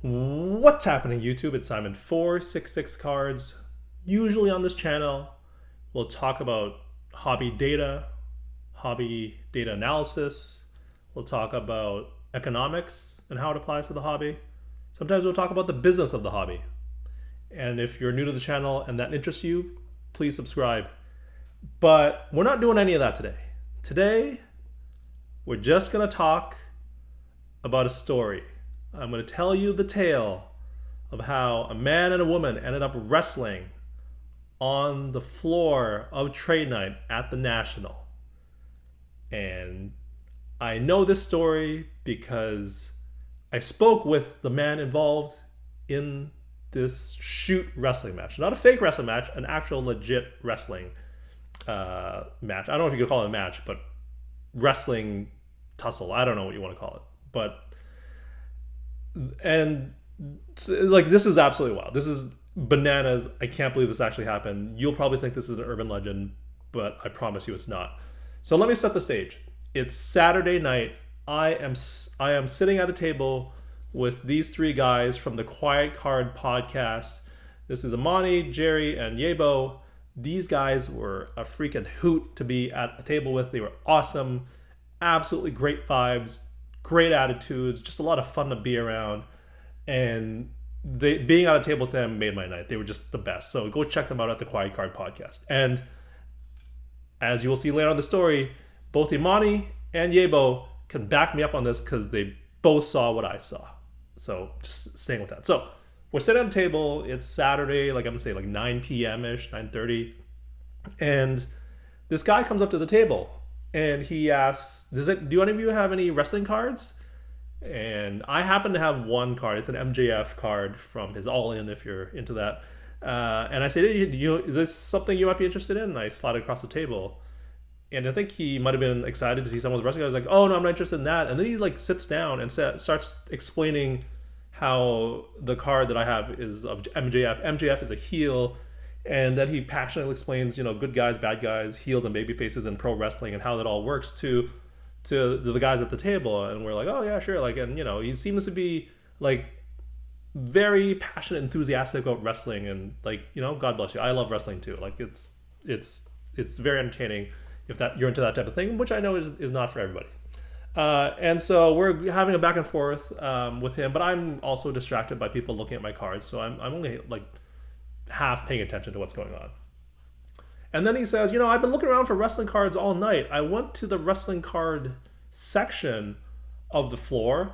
What's happening, YouTube? It's Simon466cards. Usually on this channel, we'll talk about hobby data analysis. We'll talk about economics and how it applies to the hobby. Sometimes we'll talk about the business of the hobby. And if you're new to the channel and that interests you, please subscribe. But we're not doing any of that today. Today, we're just going to talk about a story. I'm going to tell you the tale of how a man and a woman ended up wrestling on the floor of trade night at the National. And I know this story because I spoke with the man involved in this shoot wrestling match. Not a fake wrestling match, an actual legit wrestling match. I don't know if you could call it a match, but wrestling tussle. I don't know what you want to call it. And like, this is absolutely wild. This is bananas. I can't believe this actually happened. You'll probably think this is an urban legend, but I promise you it's not. So let me set the stage. It's Saturday night. I am sitting at a table with these three guys from the Quiet Card podcast. This is Amani, Jerry, and Yebo. These guys were a freaking hoot to be at a table with. They were awesome. Absolutely great vibes, great attitudes, just a lot of fun to be around. And being at a table with them made my night. They were just the best. So go check them out at the Quiet Card podcast. And as you will see later on the story, both Imani and Yebo can back me up on this because they both saw what I saw. So just staying with that. So we're sitting at a table. It's Saturday, like I'm gonna say like 9 p.m.-ish, 9:30. And this guy comes up to the table and he asks, do any of you have any wrestling cards? And I happen to have one card. It's an MJF card from his All In, if you're into that. And I said, is this something you might be interested in? And I slide it across the table. And I think he might have been excited to see someone with wrestling. I was like, oh, no, I'm not interested in that. And then he like sits down and starts explaining how the card that I have is of MJF. MJF is a heel. And then he passionately explains, good guys, bad guys, heels and baby faces in pro wrestling and how that all works to the guys at the table. And we're like, oh yeah, sure. Like, and he seems to be like very passionate, enthusiastic about wrestling. And like, God bless you. I love wrestling too. Like it's very entertaining if that you're into that type of thing, which I know is not for everybody. And so we're having a back and forth with him, but I'm also distracted by people looking at my cards. So I'm only like half paying attention to what's going on. And then he says, I've been looking around for wrestling cards all night. I went to the wrestling card section of the floor,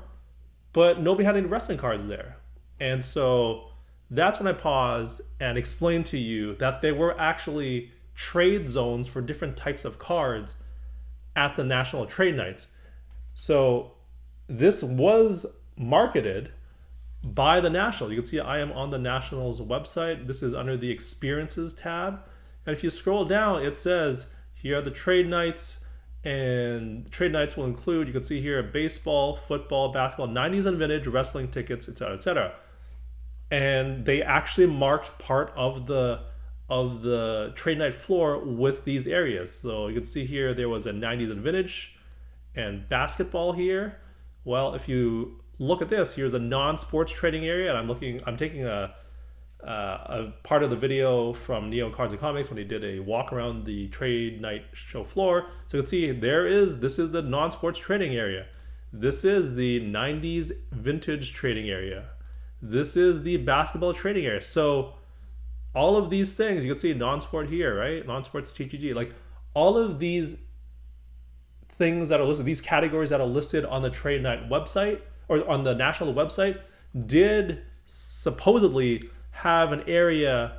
but nobody had any wrestling cards there. And so that's when I paused and explained to you that there were actually trade zones for different types of cards at the National Trade Nights. So this was marketed by the National. You can see I am on the National's website. This is under the Experiences tab. And if you scroll down, it says here are the trade nights, and trade nights will include, you can see here, baseball, football, basketball, 90s and vintage, wrestling tickets, etc., etc. And they actually marked part of the trade night floor with these areas. So you can see here there was a 90s and vintage and basketball here. Well, if you look at this, here's a non-sports trading area, and I'm taking a part of the video from Neo Cards and Comics when he did a walk around the trade night show floor. So you can see this is the non-sports trading area. This is the 90s vintage trading area. This is the basketball trading area. So all of these things, you can see non-sport here, right? Non-sports TGG, like all of these things that are listed, these categories that are listed on the trade night website or on the National website did supposedly have an area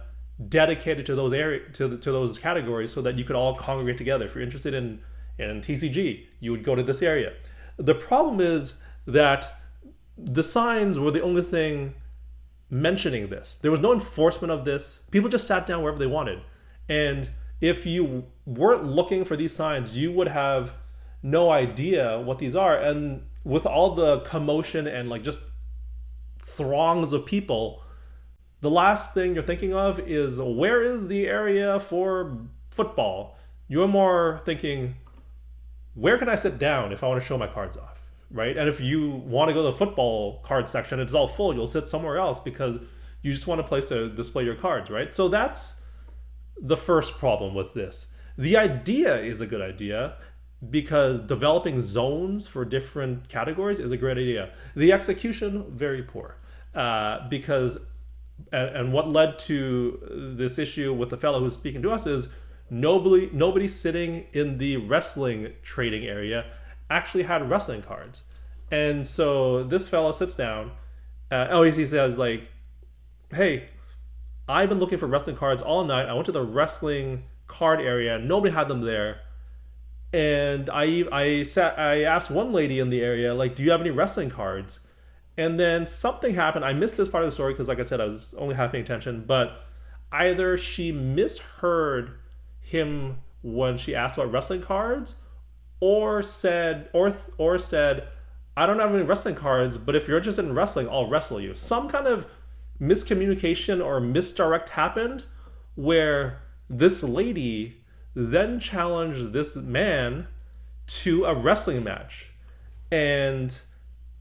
dedicated to those to those categories so that you could all congregate together. If you're interested in TCG, you would go to this area. The problem is that the signs were the only thing mentioning this. There was no enforcement of this. People just sat down wherever they wanted. And if you weren't looking for these signs, you would have no idea what these are. And with all the commotion and like just throngs of people, the last thing you're thinking of is, where is the area for football? You're more thinking, where can I sit down if I want to show my cards off? right? And if you want to go to the football card section, it's all full. You'll sit somewhere else because you just want a place to display your cards, right? So that's the first problem with this. The idea is a good idea because developing zones for different categories is a great idea. The execution, very poor. Because and what led to this issue with the fellow who's speaking to us is nobody sitting in the wrestling trading area actually had wrestling cards. And so this fellow sits down. He says like, hey, I've been looking for wrestling cards all night. I went to the wrestling card area. Nobody had them there. And I asked one lady in the area, like, do you have any wrestling cards? And then something happened. I missed this part of the story because, like I said, I was only half paying attention. But either she misheard him when she asked about wrestling cards, or said, I don't have any wrestling cards, but if you're interested in wrestling, I'll wrestle you. Some kind of miscommunication or misdirect happened where this lady then challenged this man to a wrestling match. And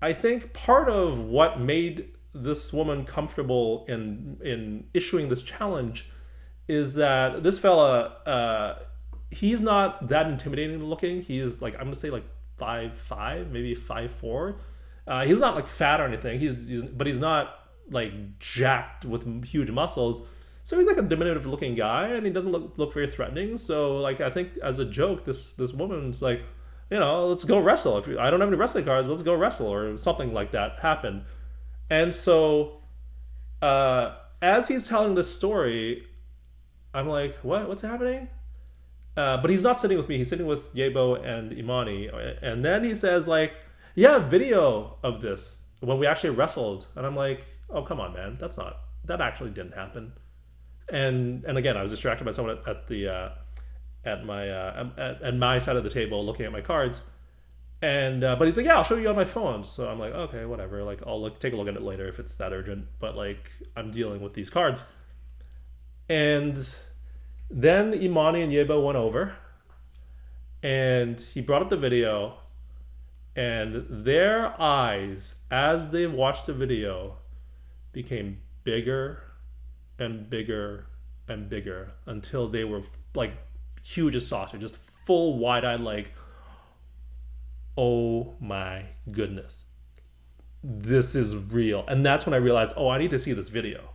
I think part of what made this woman comfortable in issuing this challenge is that this fella, he's not that intimidating looking. He's like, I'm gonna say like 5'5", maybe 5'4". He's not like fat or anything. But he's not like jacked with huge muscles. So he's like a diminutive looking guy, and he doesn't look very threatening. So like I think as a joke, this woman's like, let's go wrestle. If I don't have any wrestling cards, let's go wrestle, or something like that happened. And so as he's telling this story, I'm like, what's happening? But he's not sitting with me. He's sitting with Yebo and Imani. And then he says like, yeah, video of this when we actually wrestled. And I'm like, oh, come on, man. That actually didn't happen. And again, I was distracted by someone at my side of the table looking at my cards. And but he's like, yeah, I'll show you on my phone. So I'm like, okay, whatever. Like I'll take a look at it later if it's that urgent. But like I'm dealing with these cards. And then Imani and Yebo went over, and he brought up the video, and their eyes, as they watched the video, became bigger and bigger and bigger until they were like huge as saucer, just full wide-eyed, like, oh my goodness, this is real. And that's when I realized, oh, I need to see this video.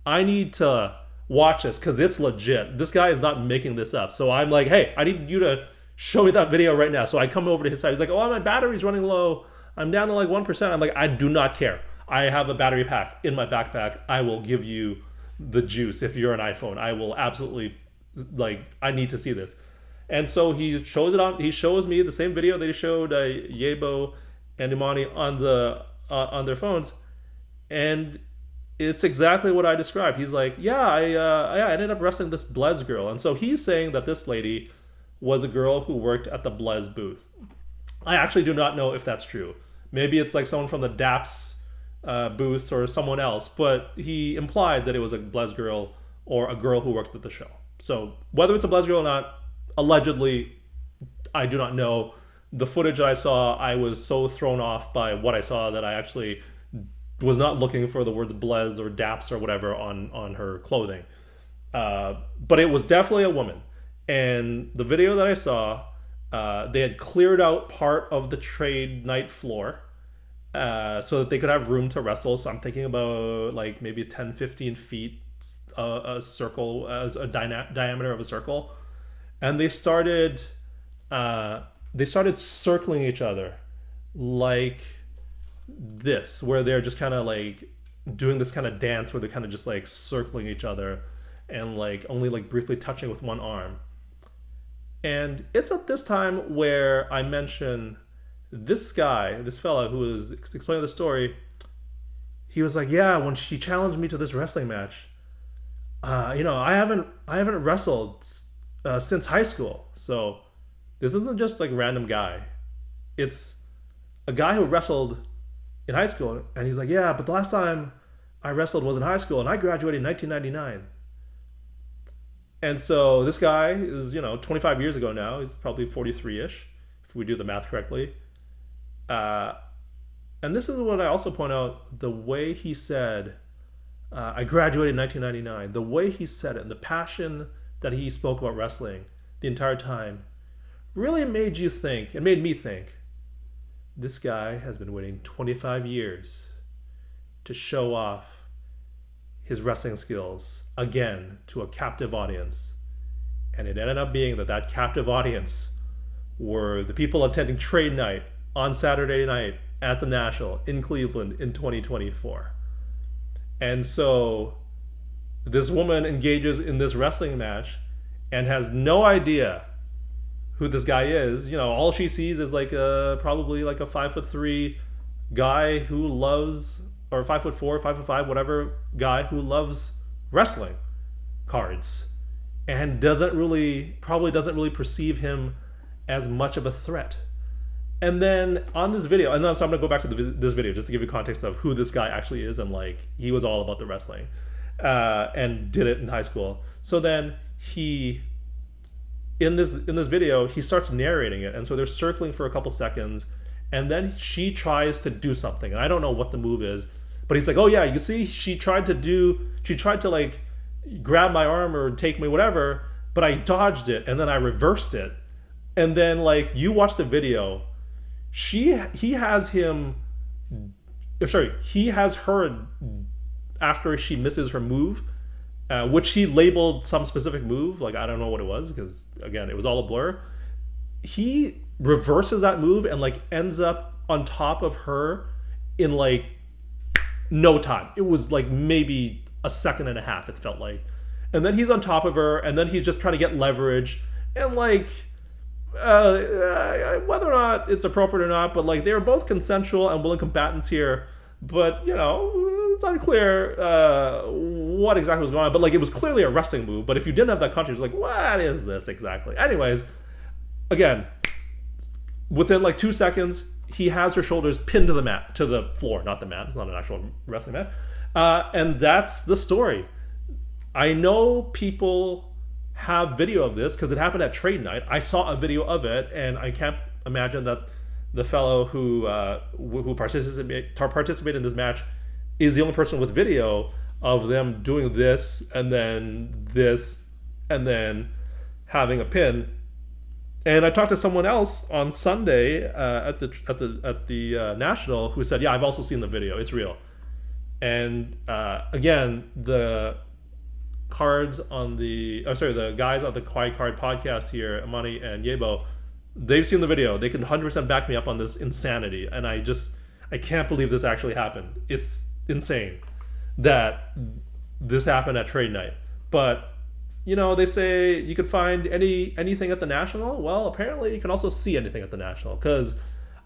I need to watch this because it's legit. This guy is not making this up. So I'm like, hey, I need you to show me that video right now. So I come over to his side. He's like, oh, my battery's running low. I'm down to like 1%. I'm like, I do not care. I have a battery pack in my backpack. I will give you the juice if you're an iPhone. I will absolutely, like, I need to see this. And so he shows me the same video that he showed Yebo and Imani on their phones. And it's exactly what I described. He's like, yeah, I ended up wrestling this Blez girl. And so he's saying that this lady was a girl who worked at the Blez booth. I actually do not know if that's true. Maybe it's like someone from the DAPS booth or someone else, but he implied that it was a Blez girl or a girl who worked at the show. So whether it's a Blez girl or not, allegedly, I do not know. The footage I saw, I was so thrown off by what I saw that I actually was not looking for the words Blez or DAPS or whatever on her clothing. But it was definitely a woman. And the video that I saw, they had cleared out part of the trade night floor so that they could have room to wrestle. So I'm thinking about like maybe 10, 15 feet, a circle, as a diameter of a circle. And they started circling each other like this, where they're just kind of like doing this kind of dance where they're kind of just like circling each other and like only like briefly touching with one arm. And it's at this time where I mention this fella who was explaining the story. He was like, yeah, when she challenged me to this wrestling match, I haven't wrestled since high school. So this isn't just like random guy. It's a guy who wrestled in high school. And he's like, yeah, but the last time I wrestled was in high school and I graduated in 1999. And so this guy is, 25 years ago now. He's probably 43-ish, if we do the math correctly. Uh, and this is what I also point out: the way he said, "I graduated in 1999." The way he said it, and the passion that he spoke about wrestling the entire time, really made you think. It made me think. This guy has been waiting 25 years to show off his wrestling skills again to a captive audience. And it ended up being that captive audience were the people attending trade night on Saturday night at the National in Cleveland in 2024. And so this woman engages in this wrestling match and has no idea who this guy is. You know, all she sees is like probably like a 5'3" guy who loves, or 5'4", 5'5", whatever guy who loves wrestling cards, and probably doesn't really perceive him as much of a threat. And then on this video, and then so I'm gonna go back to this video just to give you context of who this guy actually is, and like he was all about the wrestling, and did it in high school. So then he, in this video, he starts narrating it, and so they're circling for a couple seconds, and then she tries to do something, and I don't know what the move is, but he's like, "Oh yeah, you see, she tried to like grab my arm or take me, whatever, but I dodged it, and then I reversed it." And then like you watch the video, he has her after she misses her move, which he labeled some specific move, like I don't know what it was because again it was all a blur. He reverses that move and like ends up on top of her in like no time. It was like maybe a second and a half, it felt like. And then he's on top of her, and then he's just trying to get leverage, and like whether or not it's appropriate or not, but like they were both consensual and willing combatants here, but you know, it's unclear what exactly was going on, but like it was clearly a wrestling move. But if you didn't have that context, like what is this exactly? Anyways, again, within like 2 seconds, he has her shoulders pinned to the floor, not the mat. It's not an actual wrestling mat. And that's the story. I know people have video of this because it happened at trade night. I saw a video of it, and I can't imagine that the fellow who participated in this match is the only person with video of them doing this and then having a pin. And I talked to someone else on Sunday at the National who said, "Yeah, I've also seen the video. It's real." And again, the guys on the Quiet Card podcast here, Amani and Yebo, they've seen the video. They can 100% back me up on this insanity. And I can't believe this actually happened. It's insane that this happened at trade night. But you know, they say you could find anything at the National. Well, apparently you can also see anything at the National, because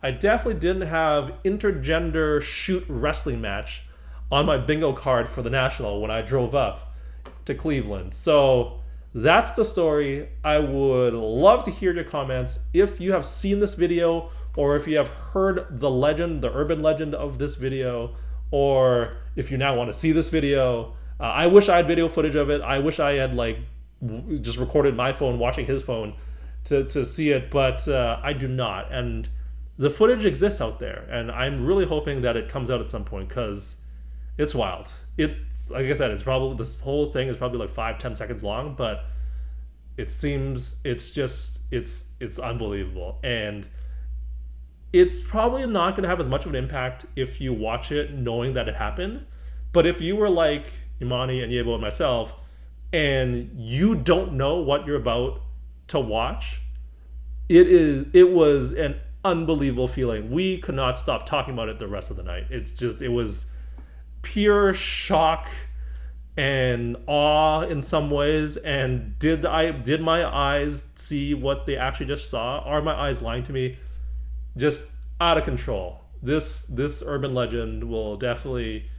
I definitely didn't have intergender shoot wrestling match on my bingo card for the National when I drove up to Cleveland. So that's the story. I would love to hear your comments if you have seen this video, or if you have heard the urban legend of this video, or if you now want to see this video. I wish I had video footage of it. I wish I had like just recorded my phone watching his phone to see it, but I do not. And the footage exists out there, and I'm really hoping that it comes out at some point, because it's wild. It's like I said, this whole thing is probably like 5-10 seconds long, but it seems it's unbelievable. And it's probably not going to have as much of an impact if you watch it knowing that it happened. But if you were like Imani and Yebo and myself, and you don't know what you're about to watch, it was an unbelievable feeling. We could not stop talking about it the rest of the night. It was pure shock and awe in some ways. And did my eyes see what they actually just saw? Are my eyes lying to me? Just out of control. This urban legend will definitely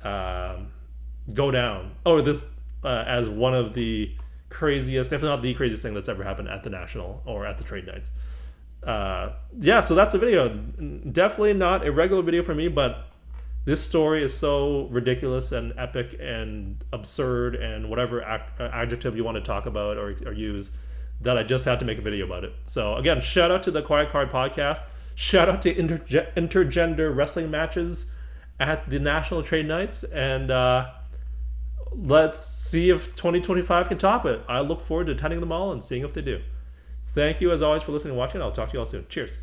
go down as one of the craziest, if not the craziest thing that's ever happened at the National or at the trade nights. So that's the video. Definitely not a regular video for me, but this story is so ridiculous and epic and absurd and whatever adjective you want to talk about or use, that I just had to make a video about it. So again, shout out to the Quiet Card podcast. Shout out to intergender wrestling matches at the National Trade Nights, and let's see if 2025 can top it. I look forward to attending them all and seeing if they do. Thank you as always for listening and watching. I'll talk to you all soon. Cheers.